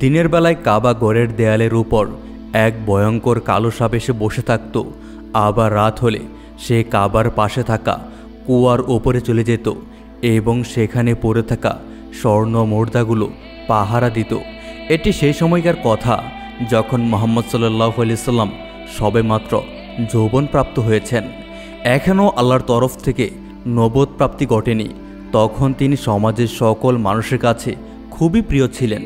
দিনের বেলায় কাবা ঘরের দেয়ালের উপর এক ভয়ঙ্কর কালো সাপ এসে বসে থাকত, আবার রাত হলে সে কাবার পাশে থাকা কুয়ার ওপরে চলে যেত এবং সেখানে পড়ে থাকা স্বর্ণ মুদ্রাগুলো পাহারা দিত। এটি সেই সময়কার কথা যখন মুহাম্মদ সাল্লাল্লাহু আলাইহি সাল্লাম সবেমাত্র যৌবনপ্রাপ্ত হয়েছেন। এখনও আল্লাহর তরফ থেকে নবুয়ত প্রাপ্তি ঘটেনি। তখন তিনি সমাজের সকল মানুষের কাছে খুবই প্রিয় ছিলেন,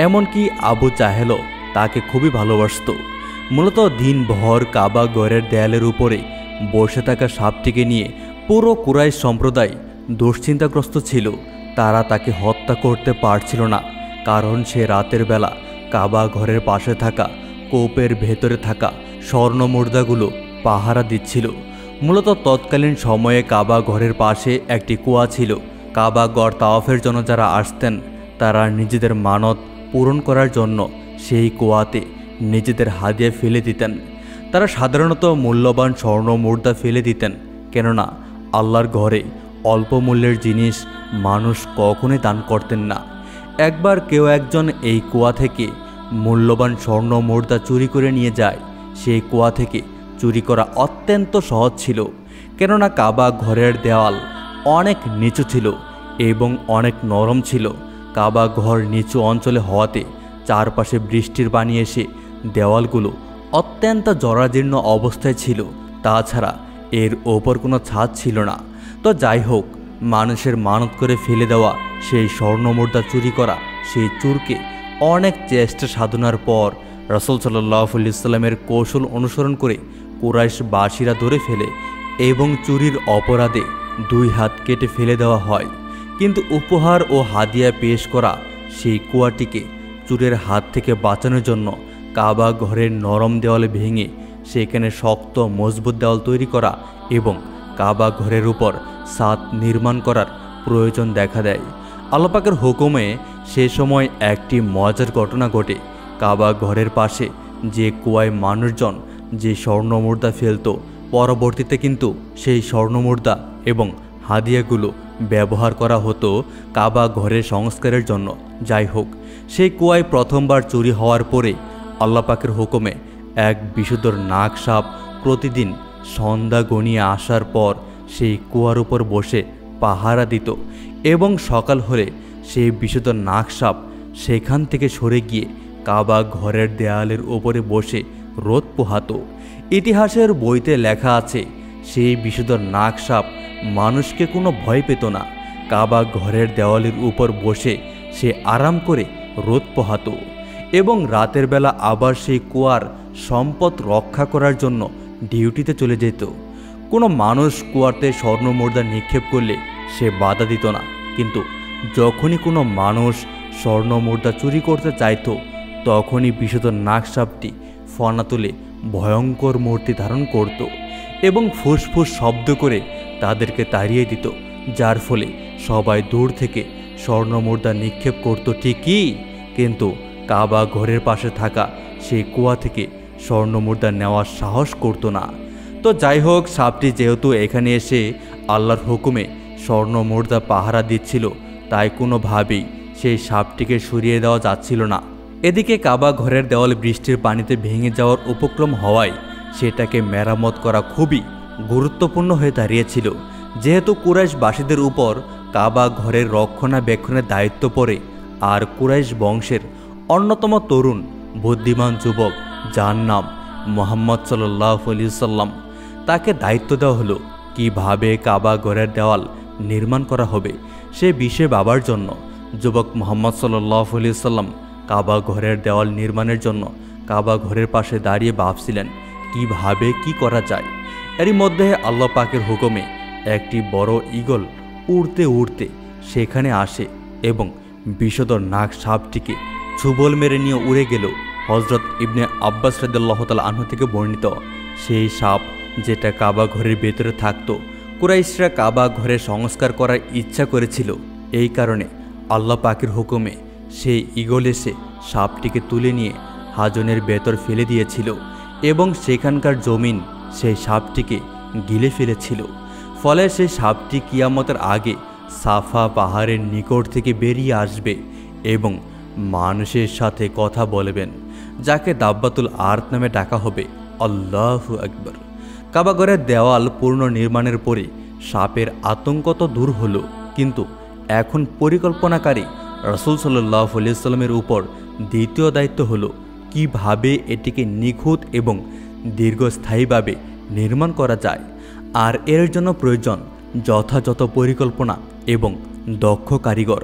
এমনকি আবু জাহেলও তাকে খুবই ভালোবাসত। মূলত দিনভর কাবা ঘরের দেয়ালের উপরে বসে থাকা সাপটিকে নিয়ে পুরো কুরাইশ সম্প্রদায় দুশ্চিন্তাগ্রস্ত ছিল। তারা তাকে হত্যা করতে পারছিল না, কারণ সে রাতের বেলা কাবা ঘরের পাশে থাকা কূপের ভেতরে থাকা স্বর্ণ মুদ্রাগুলো পাহারা দিচ্ছিল। মূলত তৎকালীন সময়ে কাবা ঘরের পাশে একটি কুয়া ছিল। কাবা ঘর তাওয়াফের জন্য যারা আসতেন তারা নিজেদের মানত পূরণ করার জন্য সেই কুয়াতে নিজেদের হাদিয়া ফেলে দিতেন। তারা সাধারণত মূল্যবান স্বর্ণ মুদ্রা ফেলে দিতেন, কেননা আল্লাহর ঘরে অল্প মূল্যের জিনিস মানুষ কখনোই দান করতেন না। একবার কেউ একজন এই কুয়া থেকে মূল্যবান স্বর্ণ মুদ্রা চুরি করে নিয়ে যায়। সেই কুয়া থেকে চুরি করা অত্যন্ত সহজ ছিল, কেননা কাবা ঘরের দেওয়াল অনেক নিচু ছিল এবং অনেক নরম ছিল। কাবা ঘর নিচু অঞ্চলে হওয়াতে চারপাশে বৃষ্টির পানি এসে দেওয়ালগুলো অত্যন্ত জরাজীর্ণ অবস্থায় ছিল। তাছাড়া এর ওপর কোনো ছাদ ছিল না। তো যাই হোক, মানুষের মানত করে ফেলে দেওয়া সেই স্বর্ণ মুদ্রা চুরি করা সেই চোরকে অনেক চেষ্টা সাধনার পর রাসূল সাল্লাল্লাহু আলাইহি ওয়াসাল্লামের কৌশল অনুসরণ করে কুরাইশবাসীরা ধরে ফেলে এবং চুরির অপরাধে 2 হাত কেটে ফেলে দেওয়া হয়। কিন্তু উপহার ও হাদিয়া পেশ করা সেই কুয়াটিকে চুরের হাত থেকে বাঁচানোর জন্য কাবা ঘরের নরম দেওয়াল ভেঙে সেখানে শক্ত মজবুত দেওয়াল তৈরি করা এবং কাবা ঘরের উপর ছাদ নির্মাণ করার প্রয়োজন দেখা দেয়। আল্লাহ পাকের হুকুমে সে সময় একটি মজার ঘটনা ঘটে। কাবা ঘরের পাশে যে কুয়ায় মানুষজন যে স্বর্ণ মুদ্রা ফেলত, পরবর্তীতে কিন্তু সেই স্বর্ণ মুদ্রা এবং হাদিয়াগুলো ব্যবহার করা হতো কাবা ঘরের সংস্কারের জন্য। যাই হোক, সেই কুয়ায় প্রথমবার চুরি হওয়ার পরে আল্লাহ পাকের হুকুমে এক বিষধর নাগ সাপ প্রতিদিন সন্ধ্যা গনিয়ে আসার পর সেই কুয়ার উপর বসে পাহারা দিত এবং সকাল হলে সেই বিষধর নাগ সাপ সেখান থেকে সরে গিয়ে কাবা ঘরের দেয়ালের ওপরে বসে রোদ পোহাতো। ইতিহাসের বইতে লেখা আছে সেই বিষধর নাগ সাপ মানুষকে কোনো ভয় পেত না। কাবা ঘরের দেওয়ালের উপর বসে সে আরাম করে রোদ পোহাতো এবং রাতের বেলা আবার সেই কুয়ার সম্পদ রক্ষা করার জন্য ডিউটিতে চলে যেত। কোনো মানুষ কুয়াতে স্বর্ণ মুদ্রা নিক্ষেপ করলে সে বাধা দিত না, কিন্তু যখনই কোনো মানুষ স্বর্ণ মুদ্রা চুরি করতে চাইত তখনই বিষধর নাগ সাপটি ফনা তুলে ভয়ঙ্কর মূর্তি ধারণ করত এবং ফুসফুস শব্দ করে তাদেরকে তাড়িয়ে দিত, যার ফলে সবাই দূর থেকে স্বর্ণ মুদ্রা নিক্ষেপ করত ঠিকই, কিন্তু কাবা ঘরের পাশে থাকা সেই কুয়া থেকে স্বর্ণ মুদ্রা নেওয়ার সাহস করত না। তো যাই হোক, সাপটি যেহেতু এখানে এসে আল্লাহর হুকুমে স্বর্ণ মুদ্রা পাহারা দিচ্ছিল, তাই কোনোভাবেই সেই সাপটিকে সরিয়ে দেওয়া যাচ্ছিল না। এদিকে কাবা ঘরের দেওয়াল বৃষ্টির পানিতে ভেঙে যাওয়ার উপক্রম হওয়ায় সেটাকে মেরামত করা খুবই গুরুত্বপূর্ণ হয়ে দাঁড়িয়েছিল। যেহেতু কুরাইশবাসীদের উপর কাবা ঘরের রক্ষণাবেক্ষণের দায়িত্ব পড়ে, আর কুরাইশ বংশের অন্যতম তরুণ বুদ্ধিমান যুবক যার নাম মুহাম্মদ সাল্লাল্লাহু আলাইহি ওয়াসাল্লাম, তাকে দায়িত্ব দেওয়া হলো কিভাবে কাবা ঘরের দেওয়াল নির্মাণ করা হবে। সে বিষয়ে ভাবার জন্য যুবক মুহাম্মদ সাল্লাল্লাহু আলাইহি ওয়াসাল্লাম কাবা ঘরের দেওয়াল নির্মাণের জন্য কাবা ঘরের পাশে দাঁড়িয়ে ভাবছিলেন কিভাবে কি করা যায়। এরই মধ্যে আল্লাহ পাকের হুকুমে একটি বড় ঈগল উড়তে উড়তে সেখানে আসে এবং বিষধর নাগ সাপটিকে ছুবল মেরে নিয়ে উড়ে গেল। হযরত ইবনে আব্বাস রাদিয়াল্লাহু তাআলা আনহু থেকে বর্ণিত সেই সাপ যেটা কাবা ঘরের ভেতরে থাকতো। কুরাইশরা কাবা ঘরে সংস্কার করার ইচ্ছা করেছিল, এই কারণে আল্লাহ পাকের হুকুমে সেই ঈগল এসে সাপটিকে তুলে নিয়ে হাজনের ভেতর ফেলে দিয়েছিল এবং সেখানকার জমিন সেই সাপটিকে গিলে ফেলেছিল। ফলে সেই সাপটি কিয়ামতের আগে সাফা পাহাড়ের নিকট থেকে বেরিয়ে আসবে এবং মানুষের সাথে কথা বলবেন, যাকে দাব্বাতুল আরদ নামে ডাকা হবে। আল্লাহু আকবার। কাবাঘরের দেওয়াল পুনর্নির্মাণের পরে সাপের আতঙ্ক তো দূর হলো, কিন্তু এখন পরিকল্পনাকারী রাসূল সাল্লাল্লাহু আলাইহি ওয়াসাল্লামের উপর দ্বিতীয় দায়িত্ব হলো কিভাবে এটিকে নিখুঁত এবং দীর্ঘস্থায়ীভাবে নির্মাণ করা যায়। আর এর জন্য প্রয়োজন যথাযথ পরিকল্পনা এবং দক্ষ কারিগর।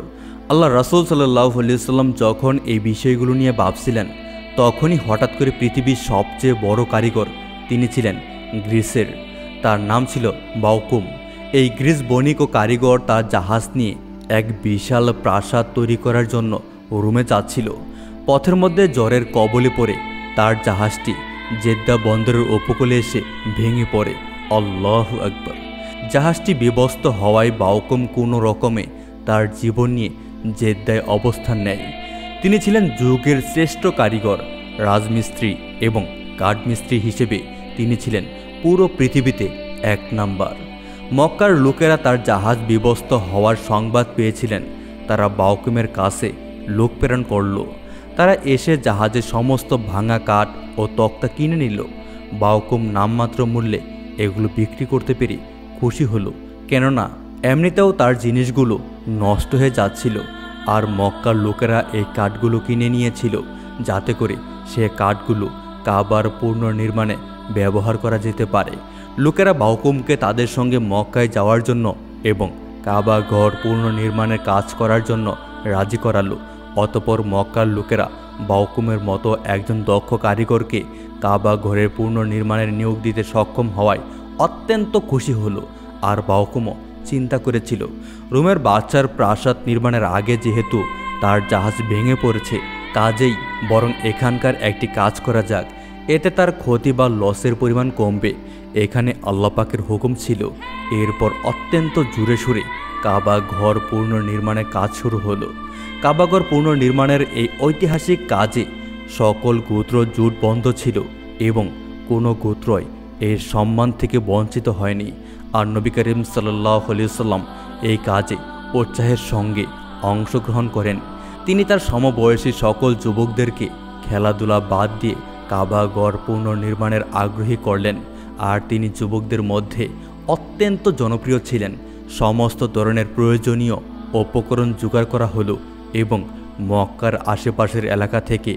আল্লাহ রাসূল সাল্লাল্লাহু আলাইহি ওয়াসাল্লাম যখন এই বিষয়গুলো নিয়ে ভাবছিলেন, তখনই হঠাৎ করে পৃথিবীর সবচেয়ে বড় কারিগর, তিনি ছিলেন গ্রিসের। তার নাম ছিল বাওকুম। এই গ্রিস বণিক ও কারিগর তার জাহাজ নিয়ে এক বিশাল প্রাসাদ তৈরি করার জন্য রোমে যাচ্ছিল। পথের মধ্যে জ্বরের কবলে পড়ে তার জাহাজটি জেদ্দা বন্দরের উপকূলে এসে ভেঙে পড়ে। আল্লাহু আকবার। জাহাজটি বিধ্বস্ত হওয়ায় বাওকুম কোনো রকমে তার জীবন নিয়ে জেদ্দায় অবস্থান নেয়। তিনি ছিলেন যুগের শ্রেষ্ঠ কারিগর, রাজমিস্ত্রি এবং কাঠমিস্ত্রি হিসেবে তিনি ছিলেন পুরো পৃথিবীতে এক নাম্বার। মক্কার লোকেরা তার জাহাজ বিধ্বস্ত হওয়ার সংবাদ পেয়েছিলেন। তারা বাওকুমের কাছে লোক প্রেরণ করল। তারা এসে জাহাজের সমস্ত ভাঙা কাঠ ও তক্তা কিনে নিল। বাওকুম নামমাত্র মূল্যে এগুলো বিক্রি করতে পেরে খুশি হলো, কেননা এমনিতেও তার জিনিসগুলো নষ্ট হয়ে যাচ্ছিল। আর মক্কার লোকেরা এই কাঠগুলো কিনে নিয়েছিল যাতে করে সে কাঠগুলো কাবার পুনর্নির্মাণে ব্যবহার করা যেতে পারে। লোকেরা বাওকুমকে তাদের সঙ্গে মক্কায় যাওয়ার জন্য এবং কাবা ঘর পুনর্নির্মাণের কাজ করার জন্য রাজি করালো। অতপর মক্কার লোকেরা বাওকুমের মতো একজন দক্ষ কারিগরকে কাবা ঘরের পুনর্নির্মাণের নিয়োগ দিতে সক্ষম হওয়ায় অত্যন্ত খুশি হলো। আর বাওকুমও চিন্তা করেছিল, রোমের বাদশার প্রাসাদ নির্মাণের আগে যেহেতু তার জাহাজ ভেঙে পড়েছে, কাজেই বরং এখানকার একটি কাজ করা যাক, এতে তার ক্ষতি বা লসের পরিমাণ কমবে। এখানে আল্লাহ পাকের হুকুম ছিল। এরপর অত্যন্ত জোরে সুরে কাবা ঘর পুনর্নির্মাণের কাজ শুরু হলো। কাবাঘর পুনর্নির্মাণের এই ঐতিহাসিক কাজে সকল গোত্র জোট বন্ধ ছিল এবং কোনো গোত্রই এর সম্মান থেকে বঞ্চিত হয়নি। আর নবী করিম সাল্লাল্লাহু আলাইহি ওয়াসাল্লাম এই কাজে উৎসাহের সঙ্গে অংশগ্রহণ করেন। তিনি তার সমবয়সী সকল যুবকদেরকে খেলাধুলা বাদ দিয়ে কাবাঘর পুনর্নির্মাণের আগ্রহী করলেন। আর তিনি যুবকদের মধ্যে অত্যন্ত জনপ্রিয় ছিলেন। সমস্ত ধরনের প্রয়োজনীয় উপকরণ জোগাড় করা হলো এবং মক্কার আশেপাশের এলাকা থেকে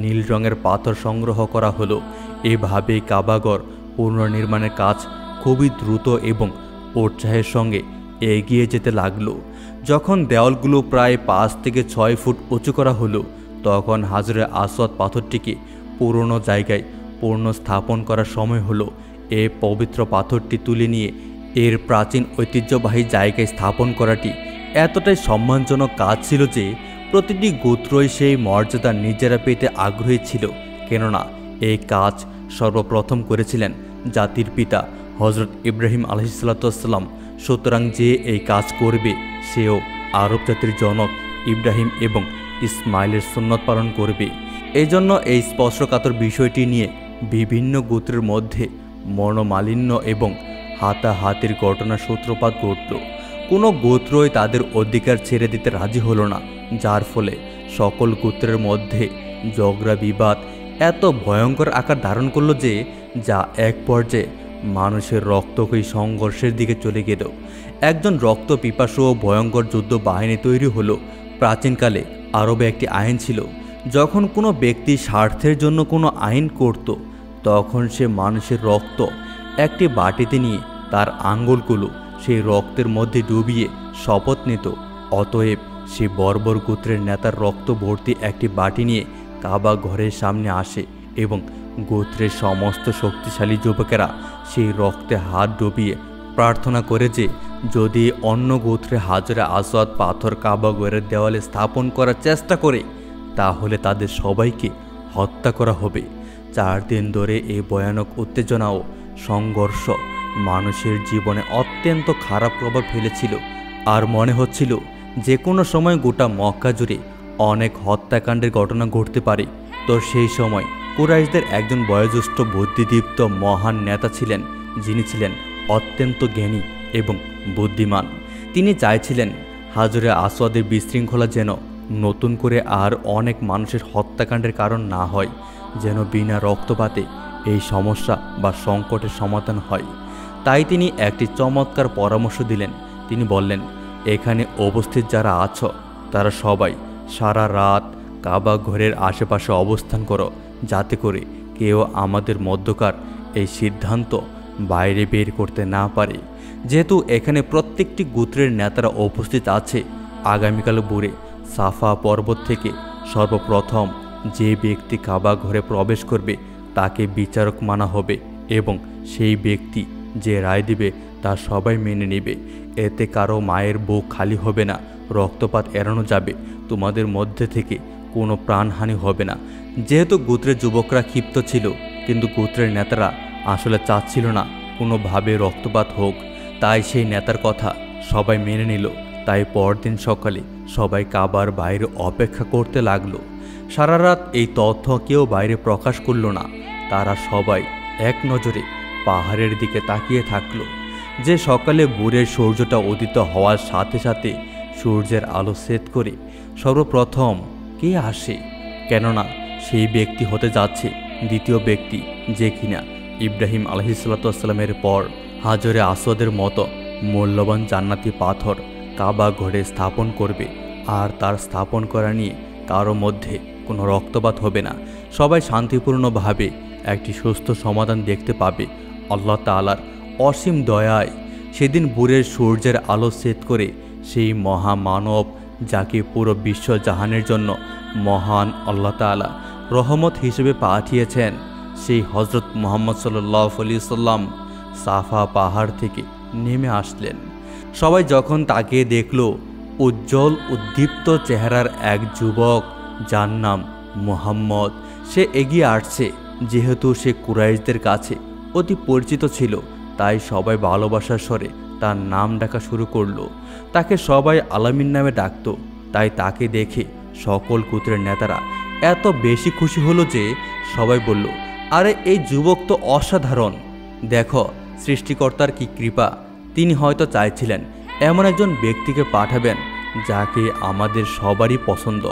নীল রঙের পাথর সংগ্রহ করা হলো। এভাবেই কাবাঘর পুনর্নির্মাণের কাজ খুবই দ্রুত এবং উৎসাহের সঙ্গে এগিয়ে যেতে লাগলো। যখন দেওয়ালগুলো প্রায় 5 থেকে 6 ফুট উঁচু করা হলো, তখন হাজরে আসওয়াদ পাথরটিকে পুরনো জায়গায় পুনঃস্থাপন করার সময় হলো। এই পবিত্র পাথরটি তুলে নিয়ে এর প্রাচীন ঐতিহ্যবাহী জায়গায় স্থাপন করাটি এতটাই সম্মানজনক কাজ ছিল যে প্রতিটি গোত্রই সেই মর্যাদা নিজেরা পেতে আগ্রহী ছিল, কেননা এই কাজ সর্বপ্রথম করেছিলেন জাতির পিতা হজরত ইব্রাহিম আলাইহিসসালাম। সুতরাং যে এই কাজ করবে সেও আরব জাতির জনক ইব্রাহিম এবং ইসমাইলের সুন্নত পালন করবে। এই জন্য এই স্পর্শকাতর বিষয়টি নিয়ে বিভিন্ন গোত্রের মধ্যে মনোমালিন্য এবং হাতাহাতির ঘটনার সূত্রপাত ঘটল। কোনো গোত্রই তাদের অধিকার ছেড়ে দিতে রাজি হলো না, যার ফলে সকল গোত্রের মধ্যে ঝগড়া বিবাদ এত ভয়ঙ্কর আকার ধারণ করলো যে যা এক পর্যায়ে মানুষের রক্তক্ষয়ী সংঘর্ষের দিকে চলে গেল। একজন রক্ত পিপাসু ও ভয়ঙ্কর যুদ্ধ বাহিনী তৈরি হলো। প্রাচীনকালে আরবে একটি আইন ছিল, যখন কোনো ব্যক্তি স্বার্থের জন্য কোনো আইন করত, তখন সে মানুষের রক্ত একটি বাটিতে নিয়ে তার আঙ্গুলগুলো সেই রক্তের মধ্যে ডুবিয়ে শপথ নিত। অতএব সে বর্বর গোত্রের নেতার রক্ত ভর্তি একটি বাটি নিয়ে কাবা ঘরের সামনে আসে এবং গোত্রের সমস্ত শক্তিশালী যুবকেরা সেই রক্তে হাত ডুবিয়ে প্রার্থনা করে যে যদি অন্য গোত্রে হাজরে আসওয়াদ পাথর কাবা ঘরের দেওয়ালে স্থাপন করার চেষ্টা করে তাহলে তাদের সবাইকে হত্যা করা হবে। 4 দিন ধরে এই ভয়ানক উত্তেজনা ও সংঘর্ষ মানুষের জীবনে অত্যন্ত খারাপ প্রভাব ফেলেছিল। আর মনে হচ্ছিল যে কোনো সময় গোটা মক্কা জুড়ে অনেক হত্যাকাণ্ডের ঘটনা ঘটতে পারে। তো সেই সময় কুরাইশদের একজন বয়োজ্যেষ্ঠ বুদ্ধিদীপ্ত মহান নেতা ছিলেন, যিনি ছিলেন অত্যন্ত জ্ঞানী এবং বুদ্ধিমান। তিনি চাইছিলেন হাজরে আসওয়াদের বিশৃঙ্খলা যেন নতুন করে আর অনেক মানুষের হত্যাকাণ্ডের কারণ না হয়, যেন বিনা রক্তপাতে এই সমস্যা বা সংকটের সমাধান হয়। তাই তিনি একটি চমৎকার পরামর্শ দিলেন। তিনি বললেন, এখানে উপস্থিত যারা আছো তারা সবাই সারা রাত কাবা ঘরের আশেপাশে অবস্থান করো, যাতে করে কেউ আমাদের মধ্যকার এই সিদ্ধান্ত বাইরে বের করতে না পারে। যেহেতু এখানে প্রত্যেকটি গোত্রের নেতারা উপস্থিত আছে, আগামীকাল ভোরে সাফা পর্বত থেকে সর্বপ্রথম যে ব্যক্তি কাবা ঘরে প্রবেশ করবে তাকে বিচারক মানা হবে এবং সেই ব্যক্তি যে রায় দিবে তা সবাই মেনে নেবে। এতে কারো মায়ের বুক খালি হবে না, রক্তপাত এড়ানো যাবে, তোমাদের মধ্যে থেকে কোনো প্রাণহানি হবে না। যেহেতু গোত্রের যুবকরা ক্ষিপ্ত ছিল, কিন্তু গোত্রের নেতারা আসলে চাচ্ছিল না কোনোভাবে রক্তপাত হোক, তাই সেই নেতার কথা সবাই মেনে নিল। তাই পরদিন সকালে সবাই কাবার বাইরে অপেক্ষা করতে লাগলো। সারা রাত এই তথ্য কেউ বাইরে প্রকাশ করল না। তারা সবাই এক নজরে পাহাড়ের দিকে তাকিয়ে থাকলো। যে সকালে ভোরের সূর্যটা উদিত হওয়ার সাথে সাথে সূর্যের আলো সেট করে সর্বপ্রথম কে আসে, কেননা সেই ব্যক্তি হতে যাচ্ছে দ্বিতীয় ব্যক্তি যে কিনা ইব্রাহিম আলাইহিসসালামের পর হাজরে আসওয়াদের মতো মূল্যবান জান্নাতি পাথর কাবা ঘরে স্থাপন করবে। আর তার স্থাপন করা নিয়ে কারো মধ্যে কোনো রক্তপাত হবে না। সবাই শান্তিপূর্ণভাবে একটি সুস্থ সমাধান দেখতে পাবে আল্লাহ তাআলার অসীম দয়ায়। সেদিন ভোরের সূর্যের আলো সেট করে সেই মহামানব, যাকে পুরো বিশ্ব জাহানের জন্য মহান আল্লাহ তাআলা রহমত হিসেবে পাঠিয়েছেন, সেই হজরত মুহাম্মদ সাল্লাল্লাহু আলাইহি সাল্লাম সাফা পাহাড় থেকে নেমে আসলেন। সবাই যখন তাকিয়ে দেখল, উজ্জ্বল উদ্দীপ্ত চেহারার এক যুবক, যার নাম মুহাম্মদ, সে এগিয়ে আসছে। যেহেতু সে কুরাইশদের কাছে অতি পরিচিত ছিল, তাই সবাই ভালোবাসার স্বরে তার নাম ডাকা শুরু করলো। তাকে সবাই আলামিন নামে ডাকত। তাই তাকে দেখে সকল গোত্রের নেতারা এত বেশি খুশি হলো যে সবাই বলল, আরে এই যুবক তো অসাধারণ, দেখো সৃষ্টিকর্তার কি কৃপা, তিনি হয়তো চাইছিলেন এমন একজন ব্যক্তিকে পাঠাবেন যাকে আমাদের সবারই পছন্দ।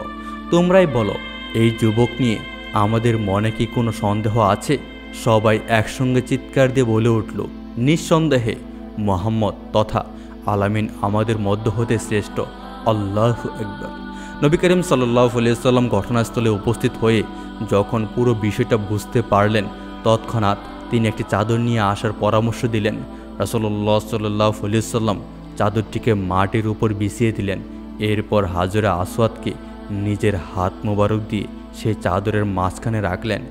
তোমরাই বলো, এই যুবক নিয়ে আমাদের মনে কি কোনো সন্দেহ আছে? সবাই একসঙ্গে চিৎকার দিয়ে বলে উঠল, নিঃসন্দেহে মুহাম্মদ তথা আলামিন আমাদের মধ্য হতে শ্রেষ্ঠ, আল্লাহু আকবার। নবী করিম সাল্লাল্লাহু আলাইহি সাল্লাম ঘটনাস্থলে উপস্থিত হয়ে যখন পুরো বিষয়টা বুঝতে পারলেন, তৎক্ষণাৎ তিনি একটি চাদর নিয়ে আসার পরামর্শ দিলেন। রাসূলুল্লাহ সাল্লাল্লাহু আলাইহি সাল্লাম চাদরটিকে মাটির উপর বিছিয়ে দিলেন। এরপর হাজরে আসওয়াদকে নিজের হাত মোবারক দিয়ে সেই চাদরের মাঝখানে রাখলেন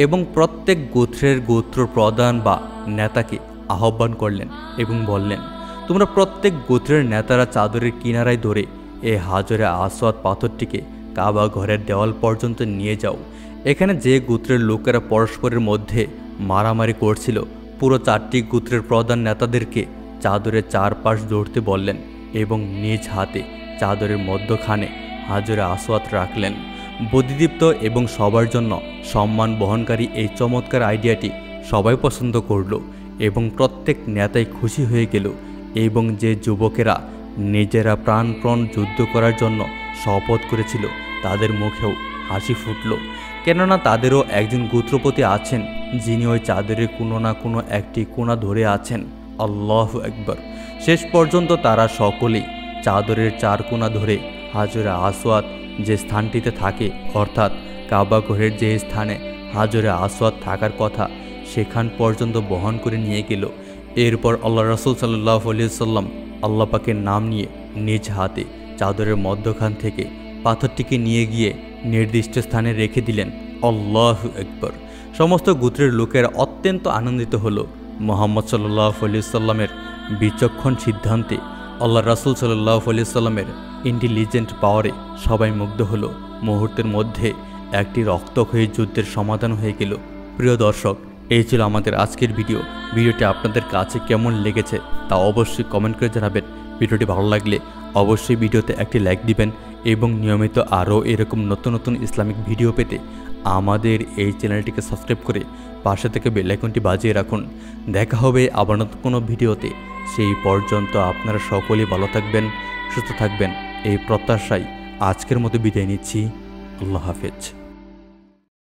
এবং প্রত্যেক গোত্রের গোত্র প্রধান বা নেতাকে আহ্বান করলেন এবং বললেন, তোমরা প্রত্যেক গোত্রের নেতারা চাদরের কিনারায় ধরে এই হাজরে আসওয়াদ পাথরটিকে কাবা ঘরের দেওয়াল পর্যন্ত নিয়ে যাও। এখানে যে গোত্রের লোকেরা পরস্পরের মধ্যে মারামারি করছিল, পুরো 4টি গোত্রের প্রধান নেতাদেরকে চাদরের চারপাশ ধরতে বললেন এবং নিজ হাতে চাদরের মধ্যখানে হাজরে আসওয়াদ রাখলেন। বুদ্ধিদীপ্ত এবং সবার জন্য সম্মান বহনকারী এই চমৎকার আইডিয়াটি সবাই পছন্দ করল এবং প্রত্যেক নেতাই খুশি হয়ে গেল। এবং যে যুবকেরা নিজেরা প্রাণপণ যুদ্ধ করার জন্য শপথ করেছিল, তাদের মুখেও হাসি ফুটল, কেননা তাদেরও একজন গোত্রপতি আছেন যিনি ওই চাদরের কোনো না কোনো একটি কোণা ধরে আছেন। আল্লাহু আকবার। শেষ পর্যন্ত তারা সকলেই চাদরের 4 কোণা ধরে হাজরে আসওয়াদ যে স্থানটিতে থাকে, অর্থাৎ কাবা ঘরের যে স্থানে হাজরে আসওয়াদ থাকার কথা, সেখান পর্যন্ত বহন করে নিয়ে গেল। এরপর আল্লাহ রাসূল সাল্লাল্লাহু আলাইহি সাল্লাম আল্লাহ পাকের নাম নিয়ে নিজ হাতে চাদরের মধ্যখান থেকে পাথরটিকে নিয়ে গিয়ে নির্দিষ্ট স্থানে রেখে দিলেন। আল্লাহু আকবার। সমস্ত গোত্রের লোকেরা অত্যন্ত আনন্দিত হলো। মুহাম্মদ সাল্লাল্লাহু আলাইহি সাল্লামের বিচক্ষণ সিদ্ধান্তে, আল্লাহ রাসূল সাল্লাল্লাহু আলাইহি সাল্লামের ইন্টেলিজেন্ট পাওয়ারে সবাই মুগ্ধ হলো। মুহূর্তের মধ্যে একটি রক্তক্ষয়ী যুদ্ধের সমাধান হয়ে গেল। প্রিয় দর্শক, এই ছিল আমাদের আজকের ভিডিওটি আপনাদের কাছে কেমন লেগেছে তা অবশ্যই কমেন্ট করে জানাবেন। ভিডিওটি ভালো লাগলে অবশ্যই ভিডিওতে একটি লাইক দিবেন এবং নিয়মিত আরও এরকম নতুন নতুন ইসলামিক ভিডিও পেতে আমাদের এই চ্যানেলটিকে সাবস্ক্রাইব করে পাশে থেকে বেল আইকনটি বাজিয়ে রাখুন। দেখা হবে আবার নতুন কোনো ভিডিওতে। সেই পর্যন্ত আপনারা সকলেই ভালো থাকবেন, সুস্থ থাকবেন এই প্রত্যাশায় আজকের মতো বিদায় নিচ্ছি। আল্লাহ হাফেজ।